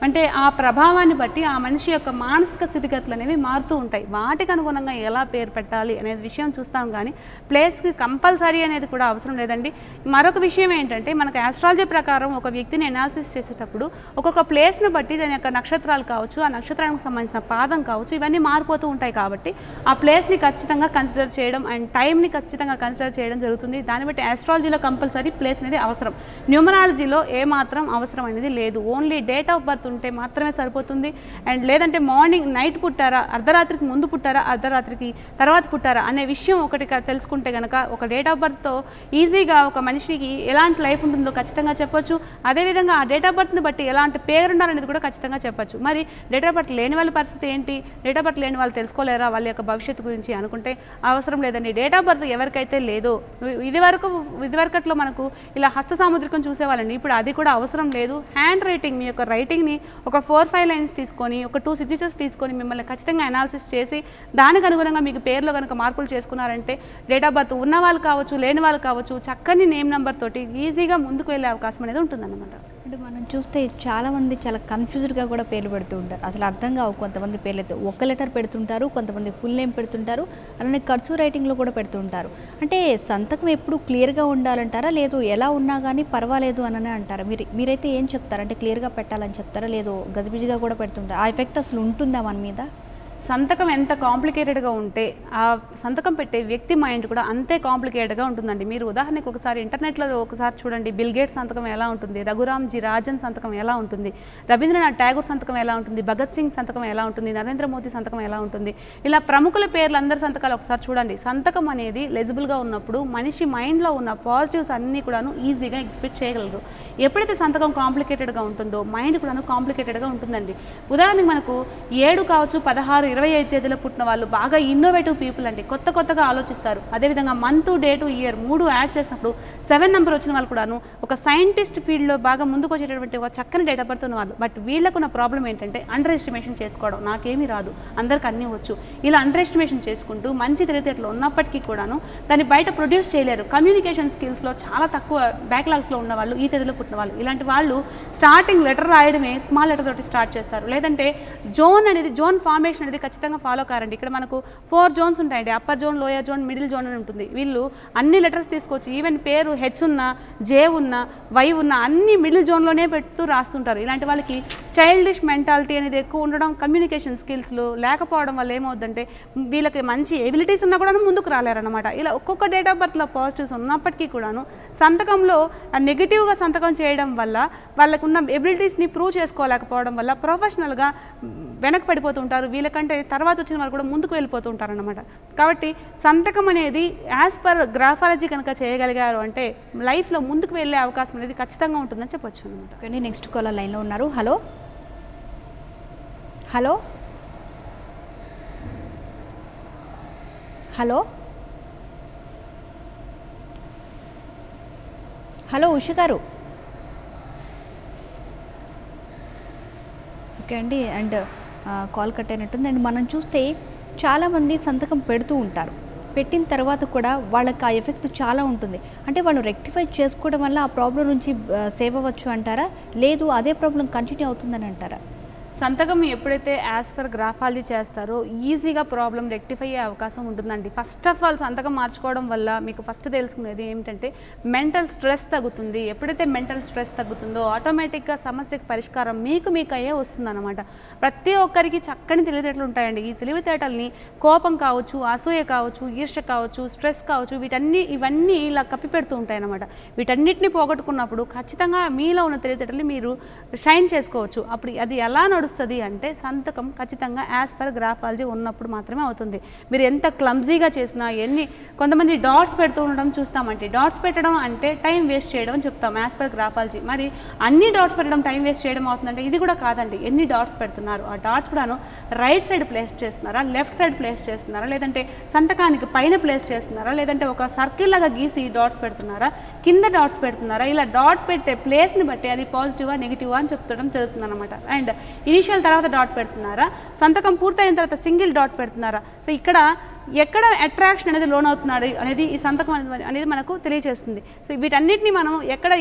అంటే ఆ ప్రభావాన్ని బట్టి ఆ మనిషి యొక్క మానసిక స్థితిగతులు అనేవి మారుతూ ఉంటాయి. వాటికి అనుగుణంగా ఎలా పేరు పెట్టాలి అనేది విషయం చూస్తాం కానీ ప్లేస్కి కంపల్సరీ అనేది కూడా అవసరం లేదండి. మరొక విషయం ఏంటంటే మనకు ఆస్ట్రాలజీ ప్రకారం ఒక వ్యక్తిని ఎనాలిసిస్ చేసేటప్పుడు ఒక్కొక్క ప్లేస్ను బట్టి దాని యొక్క నక్షత్రాలు కావచ్చు, ఆ నక్షత్రానికి సంబంధించిన పాదం కావచ్చు, ఇవన్నీ మారిపోతూ ఉంటాయి. కాబట్టి ఆ ప్లేస్ని ఖచ్చితంగా కన్సిడర్ చేయడం అండ్ టైంని ఖచ్చితంగా కన్సిడర్ చేయడం జరుగుతుంది. దాన్ని బట్టి ఆస్ట్రాలజీలో కంపల్సరీ ప్లేస్ అనేది అవసరం. న్యూమరాలజీలో ఏమాత్రం అవసరం అనేది లేదు. ఓన్లీ డేట్ ఆఫ్ బర్త్ ఉంటే మాత్రమే సరిపోతుంది. అండ్ లేదంటే మార్నింగ్ నైట్ పుట్టారా, అర్ధరాత్రికి ముందు పుట్టారా, అర్ధరాత్రికి తర్వాత పుట్టారా అనే విషయం ఒకటి తెలుసుకుంటే కనుక ఒక డేట్ ఆఫ్ బర్త్తో ఈజీగా ఒక మనిషికి ఎలాంటి లైఫ్ ఉంటుందో ఖచ్చితంగా చెప్పొచ్చు. అదేవిధంగా ఆ డేట్ ఆఫ్ బర్త్ని బట్టి ఎలాంటి పేరు ఉండాలనేది కూడా ఖచ్చితంగా చెప్పొచ్చు. మరి డేట్ ఆఫ్ బర్త్ లేని వాళ్ళ పరిస్థితి ఏంటి, డేట్ ఆఫ్ బర్త్ లేని వాళ్ళు తెలుసుకోలేరా వాళ్ళ యొక్క భవిష్యత్తు గురించి అనుకుంటే అవసరం లేదండి. డేట్ ఆఫ్ బర్త్ ఎవరికైతే లేదో, ఇదివరకట్లో మనకు ఇలా హస్త సాముద్రికం చూసేవాళ్ళండి, ఇప్పుడు అది కూడా అవసరం లేదు. హ్యాండ్ రైటింగ్, మీ యొక్క రైటింగ్ని ఒక 4-5 లైన్స్ తీసుకొని ఒక 2 సిగ్నేచర్స్ తీసుకొని మిమ్మల్ని ఖచ్చితంగా అనాలిసిస్ చేసి దానికి అనుగుణంగా మీకు పేరులో కనుక మార్పులు చేసుకున్నారంటే డేట్ ఆఫ్ బర్త్ ఉన్న వాళ్ళు కావచ్చు లేని వాళ్ళు కావచ్చు చక్కని నేమ్ నెంబర్ తోటి ఈజీగా ముందుకు వెళ్ళే అవకాశం అనేది ఉంటుందన్నమాట. అంటే మనం చూస్తే చాలామంది చాలా కన్ఫ్యూజ్డ్గా కూడా పేర్లు పెడుతూ ఉంటారు. అసలు అర్థం కావు కొంతమంది పేర్లు అయితే ఒక లెటర్ పెడుతుంటారు, కొంతమంది ఫుల్ నేమ్ పెడుతుంటారు, అలానే కర్సివ్ రైటింగ్లో కూడా పెడుతుంటారు. అంటే సంతకం ఎప్పుడు క్లియర్గా ఉండాలంటారా, లేదు ఎలా ఉన్నా కానీ పర్వాలేదు అని అంటారా? మీరైతే ఏం చెప్తారు? అంటే క్లియర్గా పెట్టాలని చెప్తారా, లేదు గజిబిజిగా కూడా పెడుతుంటారు? ఆ ఎఫెక్ట్ అసలు ఉంటుందా మన మీద? సంతకం ఎంత కాంప్లికేటెడ్గా ఉంటే ఆ సంతకం పెట్టే వ్యక్తి మైండ్ కూడా అంతే కాంప్లికేటెడ్గా ఉంటుందండి. మీరు ఉదాహరణకు ఒకసారి ఇంటర్నెట్లో ఒకసారి చూడండి, బిల్ గేట్స్ సంతకం ఎలా ఉంటుంది, రఘురామ్జీ రాజన్ సంతకం ఎలా ఉంటుంది, రవీంద్రనాథ్ ఠాగూర్ సంతకం ఎలా ఉంటుంది, భగత్ సింగ్ సంతకం ఎలా ఉంటుంది, నరేంద్ర మోదీ సంతకం ఎలా ఉంటుంది, ఇలా ప్రముఖుల పేర్లు అందరి సంతకాలు ఒకసారి చూడండి. సంతకం అనేది లెజిబుల్గా ఉన్నప్పుడు మనిషి మైండ్లో ఉన్న పాజిటివ్స్ అన్నీ కూడాను ఈజీగా ఎక్స్పెక్ట్ చేయగలరు. ఎప్పుడైతే సంతకం కాంప్లికేటెడ్గా ఉంటుందో మైండ్ కూడాను కాంప్లికేటెడ్గా ఉంటుందండి. ఉదాహరణకు మనకు 7 కావచ్చు, 16, 25 తేదీలో పుట్టిన వాళ్ళు బాగా ఇన్నోవేటివ్ పీపుల్ అండి, కొత్తగా ఆలోచిస్తారు. అదేవిధంగా మంత్, డేటు, ఇయర్ 3 యాడ్ చేసినప్పుడు 7 నెంబర్ వచ్చిన వాళ్ళు కూడాను ఒక సైంటిస్ట్ ఫీల్డ్లో బాగా ముందుకు వచ్చేటటువంటి ఒక చక్కని డేట్ ఆఫ్ బర్త్ ఉన్న వాళ్ళు. బట్ వీళ్ళకున్న ప్రాబ్లం ఏంటంటే అండర్ ఎస్టిమేషన్ చేసుకోవడం, నాకేమీ రాదు, అందరికి అన్నీ వచ్చు, ఇలా అండర్ ఎస్టిమేషన్ చేసుకుంటూ మంచి తెలివితేటలు ఉన్నప్పటికీ కూడాను దాన్ని బయట ప్రొడ్యూస్ చేయలేరు. కమ్యూనికేషన్ స్కిల్స్లో చాలా తక్కువ బ్యాక్లాగ్స్లో ఉన్న వాళ్ళు, ఈ తేదీలో పుట్టిన వాళ్ళు, ఇలాంటి వాళ్ళు స్టార్టింగ్ లెటర్ రాయడమే స్మాల్ లెటర్ తోటి స్టార్ట్ చేస్తారు. లేదంటే జోన్ ఫార్మేషన్ అనేది ఖచ్చితంగా ఫాలో కారండి. ఇక్కడ మనకు 4 జోన్స్ ఉంటాయండి, upper zone, lower zone, middle zone అని ఉంటుంది. వీళ్ళు అన్ని లెటర్స్ తీసుకొచ్చి ఈవెన్ పేరు హెచ్ ఉన్నా, జే ఉన్నా, వై ఉన్నా అన్ని మిడిల్ జోన్లోనే పెడుతూ రాస్తుంటారు. ఇలాంటి వాళ్ళకి చైల్డిష్ మెంటాలిటీ అనేది ఎక్కువ ఉండడం, కమ్యూనికేషన్ స్కిల్స్లో లేకపోవడం వల్ల ఏమవుతుందంటే వీళ్ళకి మంచి ఎబిలిటీస్ ఉన్నా కూడా ముందుకు రాలేరన్నమాట. ఇలా ఒక్కొక్క డేట్ ఆఫ్ బర్త్లో పాజిటివ్స్ ఉన్నప్పటికీ కూడాను సంతకంలో నెగిటివ్గా సంతకం చేయడం వల్ల వాళ్ళకున్న ఎబిలిటీస్ని ప్రూవ్ చేసుకోలేకపోవడం వల్ల ప్రొఫెషనల్గా వెనక్కి పడిపోతుంటారు. వీళ్ళకంటే తర్వాత వచ్చిన వాళ్ళు కూడా ముందుకు వెళ్ళిపోతూ ఉంటారన్నమాట. కాబట్టి సంతకం అనేది యాజ్ పర్ గ్రాఫాలజీ కనుక చేయగలిగారు అంటే లైఫ్లో ముందుకు వెళ్ళే అవకాశం అనేది ఖచ్చితంగా ఉంటుందని చెప్పొచ్చు అనమాట. ఓకే, నెక్స్ట్ కాలర్ లైన్లో ఉన్నారు. Hello hello hello hello Usha గారు. ఓకే అండి, అండ్ కాల్ కట్ అయినట్టుంది. అండ్ మనం చూస్తే చాలామంది సంతకం పెడుతూ ఉంటారు, పెట్టిన తర్వాత కూడా వాళ్ళకి ఆ ఎఫెక్ట్ చాలా ఉంటుంది. అంటే వాళ్ళు రెక్టిఫై చేసుకోవడం వల్ల ఆ ప్రాబ్లం నుంచి సేవ్ అవ్వచ్చు అంటారా, లేదు అదే ప్రాబ్లం కంటిన్యూ అవుతుందని అంటారా? సంతకం ఎప్పుడైతే యాజ్ పర్ గ్రాఫాలజీ చేస్తారో ఈజీగా ప్రాబ్లం రెక్టిఫై అయ్యే అవకాశం ఉంటుందండి. ఫస్ట్ ఆఫ్ ఆల్ సంతకం మార్చుకోవడం వల్ల మీకు ఫస్ట్ తెలుసుకునేది ఏమిటంటే మెంటల్ స్ట్రెస్ తగ్గుతుంది. ఎప్పుడైతే మెంటల్ స్ట్రెస్ తగ్గుతుందో ఆటోమేటిక్గా సమస్యకు పరిష్కారం మీకు అయ్యే వస్తుందన్నమాట. ప్రతి ఒక్కరికి చక్కని తెలివితేటలు ఉంటాయండి. ఈ తెలివితేటల్ని కోపం కావచ్చు, అసూయ కావచ్చు, ఈర్ష్య కావచ్చు, స్ట్రెస్ కావచ్చు, ఇవన్నీ ఇలా కప్పిపెడుతూ ఉంటాయన్నమాట. వీటన్నిటిని పోగొట్టుకున్నప్పుడు ఖచ్చితంగా మీలో ఉన్న తెలివితేటల్ని మీరు షైన్ చేసుకోవచ్చు. అప్పుడు అది ఎలా నడుస్తుంది అంటే సంతకం ఖచ్చితంగా యాజ్ పర్ గ్రాఫాలజీ ఉన్నప్పుడు మాత్రమే అవుతుంది. మీరు ఎంత క్లమ్జీగా చేసినా కొంతమంది డాట్స్ పెడుతూ ఉండడం చూస్తామంటే డాట్స్ పెట్టడం అంటే టైం వేస్ట్ చేయడం అని చెప్తాం యాజ్ పర్ గ్రాఫాలజీ. మరి అన్ని డాట్స్ పెట్టడం టైం వేస్ట్ చేయడం అవుతుందంటే ఇది కూడా కాదండి. ఎన్ని డాట్స్ పెడుతున్నారు, ఆ డాట్స్ కూడాను రైట్ సైడ్ ప్లేస్ చేస్తున్నారా, లెఫ్ట్ సైడ్ ప్లేస్ చేస్తున్నారా, లేదంటే సంతకానికి పైన ప్లేస్ చేస్తున్నారా, లేదంటే ఒక సర్కిల్ లాగా గీసి డాట్స్ పెడుతున్నారా, కింద డాట్స్ పెడుతున్నారా, ఇలా డాట్ పెట్టే ప్లేస్ని బట్టి అది పాజిటివా నెగిటివా అని చెప్తడం జరుగుతుంది అనమాట. అండ్ ఇనిషియల్ తర్వాత డాట్ పెడుతున్నారా, సంతకం పూర్తయిన తర్వాత సింగిల్ డాట్ పెడుతున్నారా, సో ఇక్కడ ఎక్కడ అట్రాక్షన్ అనేది లోన్ అవుతున్నాడు అనేది ఈ సంతకం అనేది మనకు తెలియజేస్తుంది. సో వీటన్నిటిని మనం ఎక్కడ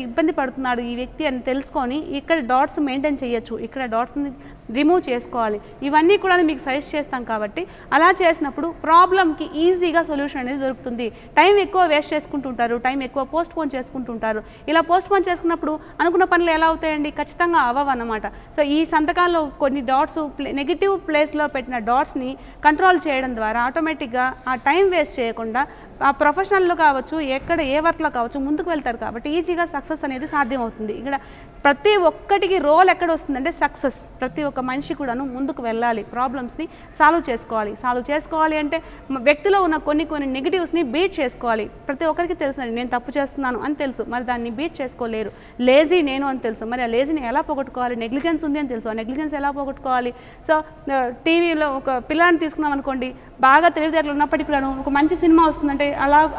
ఇబ్బంది పడుతున్నాడు ఈ వ్యక్తి అని తెలుసుకొని ఇక్కడ డాట్స్ మెయింటైన్ చేయొచ్చు, ఇక్కడ డాట్స్ని రిమూవ్ చేసుకోవాలి, ఇవన్నీ కూడా మీకు సజెస్ట్ చేస్తాం. కాబట్టి అలా చేసినప్పుడు ప్రాబ్లంకి ఈజీగా సొల్యూషన్ అనేది దొరుకుతుంది. టైం ఎక్కువ వేస్ట్ చేసుకుంటుంటారు, టైం ఎక్కువ పోస్ట్ పోన్ చేసుకుంటుంటారు. ఇలా పోస్ట్ పోన్ చేసుకున్నప్పుడు అనుకున్న పనులు ఎలా అవుతాయండి, ఖచ్చితంగా అవ్వవన్నమాట. సో ఈ సంతకాల్లో కొన్ని డాట్స్ నెగిటివ్ ప్లేస్లో పెట్టిన డాట్స్ని కంట్రోల్ చేయడం ద్వారా ఆటోమేటిక్గా ఆ టైం వేస్ట్ చేయకుండా ఆ ప్రొఫెషనల్లో కావచ్చు, ఎక్కడ ఏ వర్క్లో కావచ్చు ముందుకు వెళ్తారు. కాబట్టి ఈజీగా సక్సెస్ అనేది సాధ్యం అవుతుంది. ఇక్కడ ప్రతి ఒక్కటికి రోల్ ఎక్కడ వస్తుందంటే సక్సెస్. ప్రతి ఒక్క మనిషి కూడాను ముందుకు వెళ్ళాలి, ప్రాబ్లమ్స్ని సాల్వ్ చేసుకోవాలి అంటే వ్యక్తిలో ఉన్న కొన్ని నెగిటివ్స్ని బీట్ చేసుకోవాలి. ప్రతి ఒక్కరికి తెలుసండి నేను తప్పు చేస్తున్నాను అని తెలుసు, మరి దాన్ని బీట్ చేసుకోలేరు. లేజీ నేను అని తెలుసు, మరి ఆ లేజీని ఎలా పోగొట్టుకోవాలి? నెగ్లిజెన్స్ ఉంది అని తెలుసు, ఆ నెగ్లిజెన్స్ ఎలా పోగొట్టుకోవాలి? సో టీవీలో ఒక పిల్లాన్ని తీసుకున్నాం అనుకోండి, బాగా తెలివితేటలు ఉన్నప్పటికీ కూడాను ఒక మంచి సినిమా వస్తుందంటే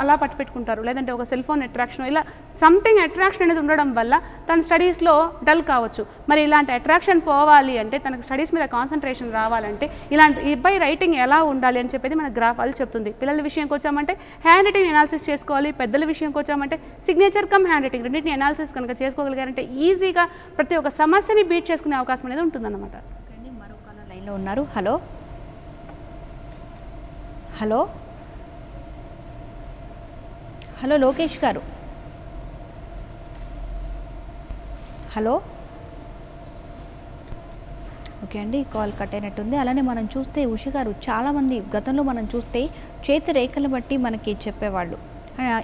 అలా పట్టు పెట్టుకుంటారు, లేదంటే ఒక సెల్ ఫోన్ అట్రాక్షన్, ఇలా సంథింగ్ అట్రాక్షన్ అనేది ఉండడం వల్ల తన స్టడీస్లో డల్ కావచ్చు. మరి ఇలాంటి అట్రాక్షన్ పోవాలి అంటే, తనకు స్టడీస్ మీద కాన్సన్ట్రేషన్ రావాలంటే ఇలాంటి బై రైటింగ్ ఎలా ఉండాలి అని చెప్పేది మన గ్రాఫాలు చెప్తుంది. పిల్లల విషయంకి వచ్చామంటే హ్యాండ్ రైటింగ్ అనాలిసిస్ చేసుకోవాలి, పెద్దల విషయంకి వచ్చామంటే సిగ్నేచర్ కమ్ హ్యాండ్ రైటింగ్ రెండింటిని అనాలిసిస్ కనుక చేసుకోగలిగారంటే ఈజీగా ప్రతి ఒక్క సమస్యని బీట్ చేసుకునే అవకాశం అనేది ఉంటుందన్నమాట. మరొక లైన్లో ఉన్నారు. హలో హలో హలో లోకేష్ గారు, హలో. ఓకే అండి, కాల్ కట్ అయినట్టుంది. అలానే మనం చూస్తే ఉష గారు, చాలామంది గతంలో మనం చూస్తే చేతి రేఖలు బట్టి మనకి చెప్పేవాళ్ళు.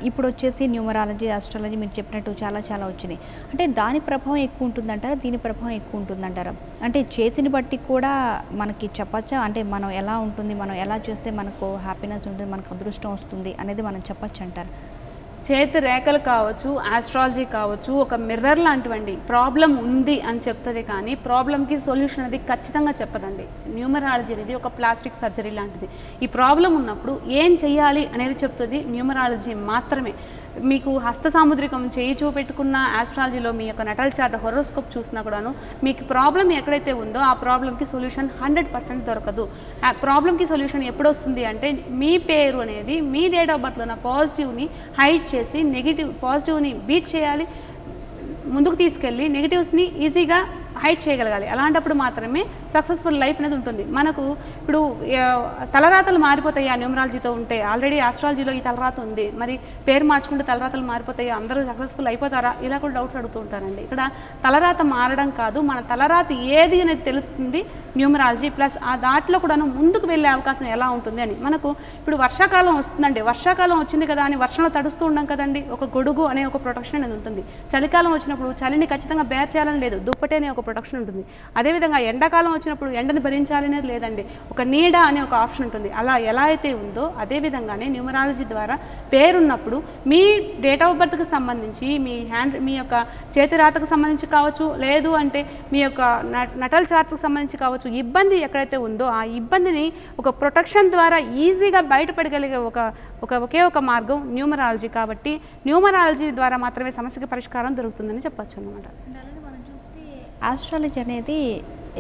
ఇప్పుడు వచ్చేసి న్యూమరాలజీ, ఆస్ట్రాలజీ మీరు చెప్పినట్టు చాలా వచ్చినాయి. అంటే దాని ప్రభావం ఎక్కువ ఉంటుందంటారా, దీని ప్రభావం ఎక్కువ ఉంటుందంటారా? అంటే చేతిని బట్టి కూడా మనకి చెప్పచ్చా? అంటే మనం ఎలా ఉంటుంది, మనం ఎలా చేస్తే మనకు హ్యాపీనెస్ ఉంటుంది, మనకు అదృష్టం వస్తుంది అనేది మనం చెప్పచ్చు అంటారు? చేతి రేఖలు కావచ్చు, ఆస్ట్రాలజీ కావచ్చు, ఒక మిర్రర్ లాంటివండి. ప్రాబ్లం ఉంది అని చెప్తుంది కానీ ప్రాబ్లంకి సొల్యూషన్ అనేది ఖచ్చితంగా చెప్పదండి. న్యూమరాలజీ అనేది ఒక ప్లాస్టిక్ సర్జరీ లాంటిది. ఈ ప్రాబ్లం ఉన్నప్పుడు ఏం చెయ్యాలి అనేది చెప్తుంది న్యూమరాలజీ మాత్రమే. మీకు హస్త సాముద్రికం చేయి చూపెట్టుకున్న ఆస్ట్రాలజీలో మీ యొక్క నటల్ చార్ట్, హొరోస్కోప్ చూసినా కూడాను మీకు ప్రాబ్లం ఎక్కడైతే ఉందో ఆ ప్రాబ్లంకి సొల్యూషన్ 100% దొరకదు. ఆ ప్రాబ్లంకి సొల్యూషన్ ఎప్పుడు వస్తుంది అంటే, మీ పేరు అనేది మీ డేట్ ఆఫ్ బర్త్లో ఉన్న పాజిటివ్ని హైడ్ చేసి పాజిటివ్ని బీట్ చేయాలి, ముందుకు తీసుకెళ్ళి నెగిటివ్స్ని ఈజీగా హైడ్ చేయగలగాలి. అలాంటప్పుడు మాత్రమే సక్సెస్ఫుల్ లైఫ్ అనేది ఉంటుంది. మనకు ఇప్పుడు తలరాతలు మారిపోతాయి ఆ న్యూమరాలజీతో ఉంటే. ఆల్రెడీ ఆస్ట్రాలజీలో ఈ తలరాత ఉంది, మరి పేరు మార్చుకుంటే తలరాతలు మారిపోతాయి, అందరూ సక్సెస్ఫుల్ అయిపోతారా, ఇలా కూడా డౌట్స్ అడుగుతూ ఉంటారండి. ఇక్కడ తలరాత మారడం కాదు, మన తలరాత ఏది అనేది తెలుస్తుంది న్యూమరాలజీ. ప్లస్ ఆ దాంట్లో కూడాను ముందుకు వెళ్ళే అవకాశం ఎలా ఉంటుంది అని. మనకు ఇప్పుడు వర్షాకాలం వస్తుందండి, వర్షాకాలం వచ్చింది కదా అని వర్షంలో తడుస్తూ ఉంటాం కదండి, ఒక గొడుగు అనే ఒక ప్రొటెక్షన్ అనేది ఉంటుంది. చలికాలం వచ్చినప్పుడు చలిని ఖచ్చితంగా బేర్ చేయాలని లేదు, దుప్పటి అనే ఒక ప్రొటెక్షన్ ఉంటుంది. అదేవిధంగా ఎండాకాలం వచ్చినప్పుడు ఎండను భరించాలనేది లేదండి, ఒక నీడ అనే ఒక ఆప్షన్ ఉంటుంది. అలా ఎలా అయితే ఉందో అదేవిధంగానే న్యూమరాలజీ ద్వారా పేరున్నప్పుడు మీ డేట్ ఆఫ్ బర్త్కి సంబంధించి, మీ యొక్క చేతిరాతకు సంబంధించి కావచ్చు, లేదు అంటే మీ యొక్క నటల్ చార్ట్కి సంబంధించి కావచ్చు, ఇబ్బంది ఎక్కడైతే ఉందో ఆ ఇబ్బందిని ఒక ప్రొటెక్షన్ ద్వారా ఈజీగా బయటపడగలిగే ఒకే ఒక మార్గం న్యూమరాలజీ. కాబట్టి న్యూమరాలజీ ద్వారా మాత్రమే సమస్యకి పరిష్కారం దొరుకుతుందని చెప్పచ్చు అన్నమాట. ఆస్ట్రాలజీ అనేది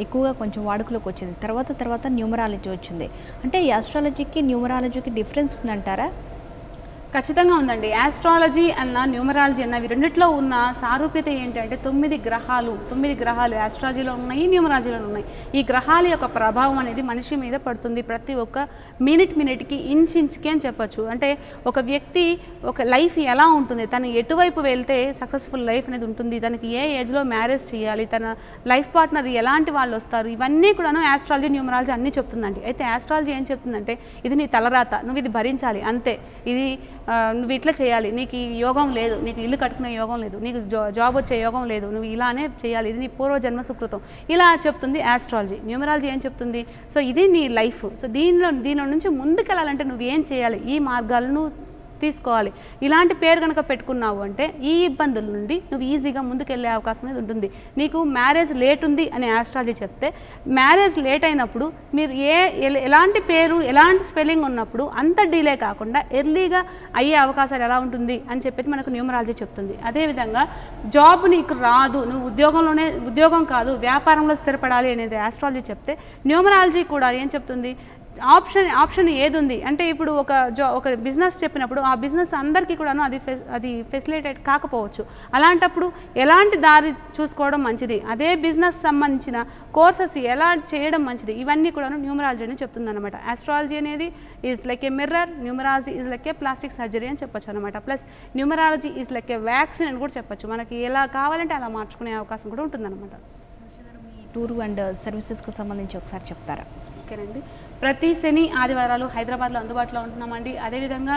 ఎక్కువగా కొంచెం వాడుకలోకి వచ్చింది, తర్వాత న్యూమరాలజీ వచ్చింది. అంటే ఈ ఆస్ట్రాలజీకి న్యూమరాలజీకి డిఫరెన్స్ ఉందంటారా? ఖచ్చితంగా ఉందండి. ఆస్ట్రాలజీ అన్న న్యూమరాలజీ అన్న రెండిట్లో ఉన్న సారూప్యత ఏంటంటే 9 గ్రహాలు ఆస్ట్రాలజీలో ఉన్నాయి, న్యూమరాలజీలో ఉన్నాయి. ఈ గ్రహాల యొక్క ప్రభావం అనేది మనిషి మీద పడుతుంది ప్రతి ఒక్క మినిట్కి ఇంచుకి అని చెప్పచ్చు. అంటే ఒక వ్యక్తి ఒక లైఫ్ ఎలా ఉంటుంది, తను ఎటువైపు వెళ్తే సక్సెస్ఫుల్ లైఫ్ అనేది ఉంటుంది, తనకి ఏ ఏజ్లో మ్యారేజ్ చేయాలి, తన లైఫ్ పార్ట్నర్ ఎలాంటి వాళ్ళు వస్తారు, ఇవన్నీ కూడాను ఆస్ట్రాలజీ, న్యూమరాలజీ అన్నీ చెప్తుందండి. అయితే ఆస్ట్రాలజీ ఏం చెప్తుందంటే, ఇది నీ తలరాత, నువ్వు ఇది భరించాలి అంతే, ఇది నువ్వు ఇట్లా చేయాలి, నీకు ఈ యోగం లేదు, నీకు ఇల్లు కట్టుకునే యోగం లేదు, నీకు జాబ్ వచ్చే యోగం లేదు, నువ్వు ఇలానే చేయాలి, ఇది నీ పూర్వజన్మ సుకృతం, ఇలా చెప్తుంది ఆస్ట్రాలజీ. న్యూమరాలజీ ఏం చెప్తుంది, సో ఇది నీ లైఫ్, సో దీనిలో నుంచి ముందుకెళ్ళాలంటే నువ్వేం చేయాలి, ఈ మార్గాలను తీసుకోవాలి. ఇలాంటి పేరు కనుక పెట్టుకున్నావు అంటే ఈ ఇబ్బందుల నుండి నువ్వు ఈజీగా ముందుకెళ్ళే అవకాశం అనేది ఉంటుంది. నీకు మ్యారేజ్ లేట్ ఉంది అని ఆస్ట్రాలజీ చెప్తే, మ్యారేజ్ లేట్ అయినప్పుడు మీరు ఎలాంటి పేరు, ఎలాంటి స్పెల్లింగ్ ఉన్నప్పుడు అంత డిలే కాకుండా ఎర్లీగా అయ్యే అవకాశాలు ఎలా ఉంటుంది అని చెప్పేది మనకు న్యూమరాలజీ చెప్తుంది. అదేవిధంగా జాబ్ నీకు రాదు, నువ్వు ఉద్యోగం కాదు వ్యాపారంలో స్థిరపడాలి అనేది ఆస్ట్రాలజీ చెప్తే, న్యూమరాలజీ కూడా ఏం చెప్తుంది, ఆప్షన్ ఏది ఉంది అంటే, ఇప్పుడు ఒక బిజినెస్ చెప్పినప్పుడు ఆ బిజినెస్ అందరికీ కూడాను అది ఫెసిలిటేట్ కాకపోవచ్చు. అలాంటప్పుడు ఎలాంటి దారి చూసుకోవడం మంచిది, అదే బిజినెస్ సంబంధించిన కోర్సెస్ ఎలా చేయడం మంచిది, ఇవన్నీ కూడాను న్యూమరాలజీ అని చెప్తుంది అనమాట. ఆస్ట్రాలజీ అనేది is like a mirror, numerology is like A plastic surgery అని చెప్పొచ్చు అనమాట. Plus numerology is like A vaccine అని కూడా చెప్పొచ్చు. మనకి ఎలా కావాలంటే అలా మార్చుకునే అవకాశం కూడా ఉంటుందన్నమాట. టూర్ అండ్ సర్వీసెస్కి సంబంధించి ఒకసారి చెప్తారా? ఓకేనండి. ప్రతి శని ఆదివారాలు హైదరాబాద్లో అందుబాటులో ఉంటున్నామండి. అదేవిధంగా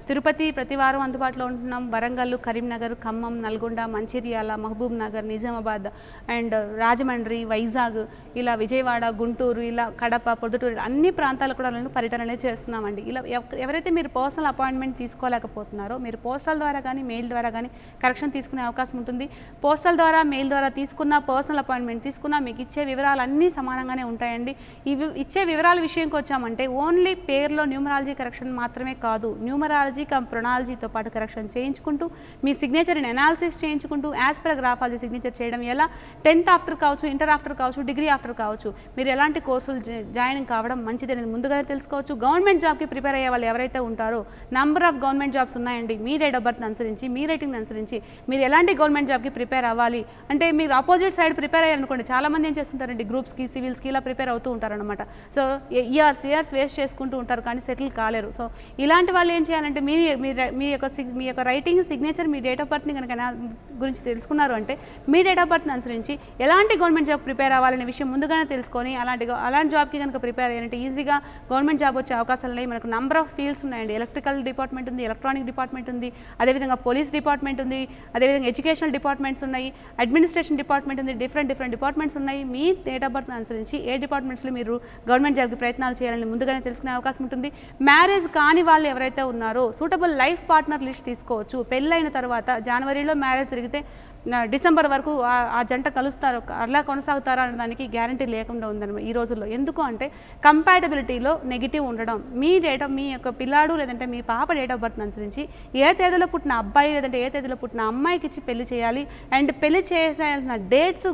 తిరుపతి ప్రతి వారం అందుబాటులో ఉంటున్నాం. వరంగల్, కరీంనగర్, ఖమ్మం, నల్గొండ, మంచిర్యాల, మహబూబ్ నగర్, నిజామాబాద్ అండ్ రాజమండ్రి, వైజాగ్, ఇలా విజయవాడ, గుంటూరు, ఇలా కడప, పొద్దుటూరు అన్ని ప్రాంతాలు కూడా పర్యటన అనేది చేస్తున్నామండి. ఇలా ఎవరైతే మీరు పర్సనల్ అపాయింట్మెంట్ తీసుకోలేకపోతున్నారో మీరు పోస్టల్ ద్వారా కానీ మెయిల్ ద్వారా కానీ కరెక్షన్ తీసుకునే అవకాశం ఉంటుంది. పోస్టల్ ద్వారా మెయిల్ ద్వారా తీసుకున్న పర్సనల్ అపాయింట్మెంట్ తీసుకున్నా మీకు ఇచ్చే వివరాలు అన్నీ సమానంగానే ఉంటాయండి. ఇవి ఇచ్చే వివరాల విషయంకి వచ్చామంటే ఓన్లీ పేరులో న్యూమరాలజీ కరెక్షన్ మాత్రమే కాదు, న్యూమరాలజీ కమ్ ప్రొనాలజీతో పాటు కరెక్షన్ చేయించుకుంటూ మీ సిగ్నేచర్ని అనాలిసిస్ చేయించుకుంటూ యాజ్ పర్ గ్రాఫాలజీ సిగ్నేచర్ చేయడం ఎలా 10th ఆఫ్టర్ కావచ్చు, ఇంటర్ ఆఫ్టర్ కావచ్చు, డిగ్రీ ఆఫ్టర్ కావచ్చు, మీరు ఎలాంటి కోర్సులు జాయిన్ కావడం మంచిది అనేది ముందుగానే తెలుసుకోవచ్చు. గవర్నమెంట్ జాబ్కి ప్రిపేర్ అయ్యే వాళ్ళు ఎవరైతే ఉంటారో నంబర్ ఆఫ్ గవర్నమెంట్ జాబ్స్ ఉన్నాయండి. మీ డేట్ ఆఫ్ బర్త్ని అనుసరించి, మీ రేటింగ్ని అనుసరించి మీరు ఎలాంటి గవర్నమెంట్ జాబ్కి ప్రిపేర్ అవ్వాలి అంటే మీరు ఆపోజిట్ సైడ్ ప్రిపేర్ అయ్యారనుకోండి, చాలామంది ఏం చేస్తుంటారండి గ్రూప్స్కి, సివిల్స్కి ఇలా ప్రిపేర్ అవుతూ ఉంటారనమాట. సో ఇయర్స్ వేస్ట్ చేసుకుంటూ ఉంటారు కానీ సెటిల్ కాలేరు. సో ఇలాంటి వాళ్ళు ఏం చేయాలంటే మీ యొక్క రైటింగ్, సిగ్నేచర్, మీ డేట్ ఆఫ్ బర్త్ని కనుక గురించి తెలుసుకున్నారు అంటే మీ డేట్ ఆఫ్ బర్త్ని అనుసరించి ఎలాంటి గవర్నమెంట్ జాబ్ ప్రిపేర్ అవ్వాలనే విషయం ముందుగానే తెలుసుకొని అలాంటి జాబ్కి కనుక ప్రిపేర్ అయ్యారంటే ఈజీగా గవర్నమెంట్ జాబ్ వచ్చే అవకాశాలు ఉన్నాయి. మనకు నంబర్ ఆఫ్ ఫీల్డ్స్ ఉన్నాయండి. ఎలక్ట్రికల్ డిపార్ట్మెంట్ ఉంది, ఎలక్ట్రానిక్ డిపార్ట్మెంట్ ఉంది, అదేవిధంగా పోలీస్ డిపార్ట్మెంట్ ఉంది, అదేవిధంగా ఎడ్యుకేషనల్ డిపార్ట్మెంట్స్ ఉన్నాయి, అడ్మినిస్ట్రేషన్ డిపార్ట్మెంట్ ఉంది, డిఫరెంట్ డిపార్ట్మెంట్స్ ఉన్నాయి. మీ డేట్ ఆఫ్ బర్త్ని అనుసరించి ఏ డిపార్ట్మెంట్స్లో మీరు గవర్నమెంట్ జాబ్కి ప్రయత్నాలు చేయాలని ముందుగానే తెలుసుకునే అవకాశం ఉంటుంది. మ్యారేజ్ కాని వాళ్ళు ఎవరైతే ఉన్నారో సూటబుల్ లైఫ్ పార్ట్నర్ లిస్ట్ తీసుకోవచ్చు. పెళ్ళైన తర్వాత జనవరిలో మ్యారేజ్ జరిగితే డిసెంబర్ వరకు ఆ జంట కలుస్తారు, అలా కొనసాగుతారా అనే దానికి గ్యారంటీ లేకుండా ఉందన్నమాట ఈ రోజుల్లో. ఎందుకు అంటే కంపాటబిలిటీలో నెగిటివ్ ఉండడం. మీ యొక్క పిల్లాడు లేదంటే మీ పాప డేట్ ఆఫ్ బర్త్ అనుసరించి ఏ తేదీలో పుట్టిన అబ్బాయి లేదంటే ఏ తేదీలో పుట్టిన అమ్మాయికి ఇచ్చి పెళ్లి చేయాలి అండ్ పెళ్లి చేయాల్సిన డేట్స్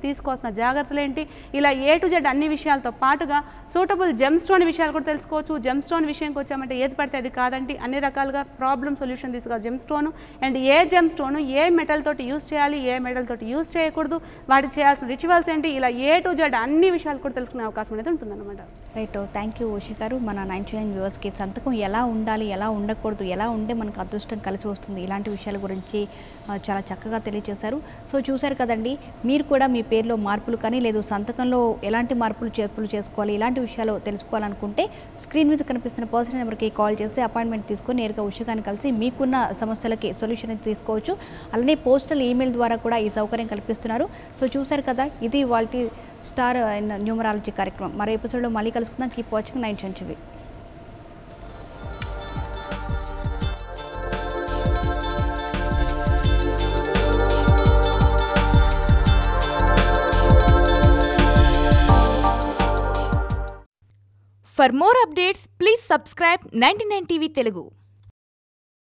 తీసుకోవాల్సిన జాగ్రత్తలు ఏంటి, ఇలా A to Z అన్ని విషయాలతో పాటుగా సూటబుల్ జెమ్ స్టోన్ విషయాలు కూడా తెలుసుకోవచ్చు. జెమ్ స్టోన్ విషయంకి వచ్చామంటే ఏది పడితే అది కాదండి, అన్ని రకాలుగా ప్రాబ్లమ్ సొల్యూషన్ తీసుకోవాలి gem stone. And A gem stone A metal తోటి యూస్ చేయాలి, ఏ మెటల్ తోటి యూస్ చేయకూడదు, వాటికి చేయాల్సిన రిచువల్స్ ఏంటి, ఇలా A to Z అన్ని విషయాలు కూడా తెలుసుకునే అవకాశం అనేది ఉంటుందన్నమాట. రైట్, థ్యాంక్ యూ ఉష గారు. మన 99 వ్యూవర్స్కి సంతకం ఎలా ఉండాలి, ఎలా ఉండకూడదు, ఎలా ఉంటే మనకు అదృష్టం కలిసి వస్తుంది, ఇలాంటి విషయాల గురించి చాలా చక్కగా తెలియజేశారు. సో చూశారు కదండి, మీరు కూడా మీ పేరులో మార్పులు కానీ లేదు సంతకంలో ఎలాంటి మార్పులు చేర్పులు చేసుకోవాలి, ఇలాంటి విషయాలు తెలుసుకోవాలనుకుంటే స్క్రీన్ మీద కనిపిస్తున్న పర్సనల్ నెంబర్కి కాల్ చేసి అపాయింట్మెంట్ తీసుకొని నేరుగా ఉష గారిని కలిసి మీకున్న సమస్యలకి సొల్యూషన్ తీసుకోవచ్చు. అలానే పోస్టల్ ఈమెయిల్ ద్వారా కూడా ఈ సౌకర్యం కల్పిస్తున్నారు. సో చూశారు కదా, ఇది వాళ్ళ స్టార్ న్యూమరాలజీ కార్యక్రమం. మరో ఎపిసోడ్లో మళ్ళీ కలుసుకుందాం. Keep watching 99 TV. For more updates, please subscribe 99 TV Telugu.